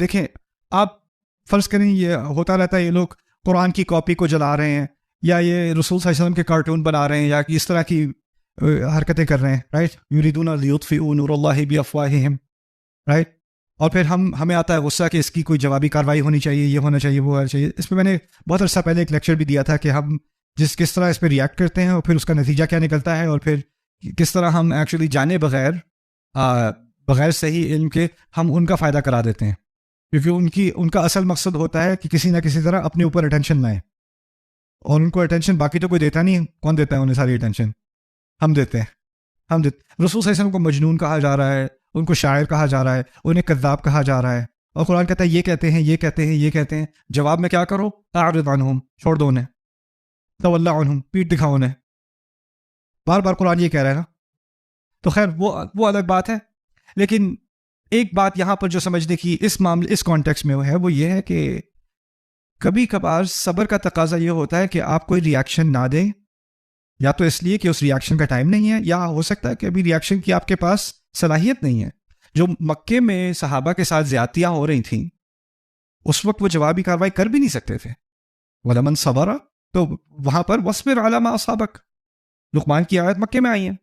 دیکھیں آپ فرض کریں یہ ہوتا رہتا ہے، یہ لوگ قرآن کی کاپی کو جلا رہے ہیں، یا یہ رسول صلی اللہ علیہ وسلم کے کارٹون بنا رہے ہیں، یا اس طرح کی حرکتیں کر رہے ہیں، رائٹ، یریدون لیطفئوا نور اللہ بافواہہم، رائٹ. اور پھر ہمیں آتا ہے غصہ کہ اس کی کوئی جوابی کارروائی ہونی چاہیے، یہ ہونا چاہیے، وہ ہونا چاہیے. اس پہ میں نے بہت عرصہ پہلے ایک لیکچر بھی دیا تھا کہ ہم کس طرح اس پہ ریئیکٹ کرتے ہیں، اور پھر اس کا نتیجہ کیا نکلتا ہے، اور پھر کس طرح ہم ایکچولی جانے بغیر بغیر صحیح علم کے ہم ان کا فائدہ کرا دیتے ہیں، کیونکہ ان کا اصل مقصد ہوتا ہے کہ کسی نہ کسی طرح اپنے اوپر اٹینشن لائیں، اور ان کو اٹینشن باقی تو کوئی دیتا نہیں. کون دیتا ہے انہیں ساری اٹینشن؟ ہم دیتے ہیں. رسول صلی اللہ علیہ وسلم کو مجنون کہا جا رہا ہے، ان کو شاعر کہا جا رہا ہے، انہیں کذاب کہا جا رہا ہے، اور قرآن کہتا ہے یہ کہتے ہیں، یہ کہتے ہیں، یہ کہتے ہیں. جواب میں کیا کرو؟ اعرض عنہم، چھوڑ دو انہیں، تولی عنہم، پیٹ دکھاؤ انہیں. بار بار قرآن یہ کہہ رہا ہے نا. تو خیر وہ الگ بات ہے. لیکن ایک بات یہاں پر جو سمجھنے کی اس کانٹیکس میں ہے، وہ یہ ہے کہ کبھی کبھار صبر کا تقاضا یہ ہوتا ہے کہ آپ کوئی ریاکشن نہ دیں، یا تو اس لیے کہ اس ریاکشن کا ٹائم نہیں ہے، یا ہو سکتا ہے کہ ابھی ریاکشن کی آپ کے پاس صلاحیت نہیں ہے. جو مکے میں صحابہ کے ساتھ زیادتیاں ہو رہی تھیں اس وقت وہ جوابی کارروائی کر بھی نہیں سکتے تھے. وَلَمَنْ صَبَرَ، تو وہاں پر وَاصْبِرْ عَلَىٰ مَا أَصَابَكَ، لقمان کی آیت مکے میں آئی ہیں.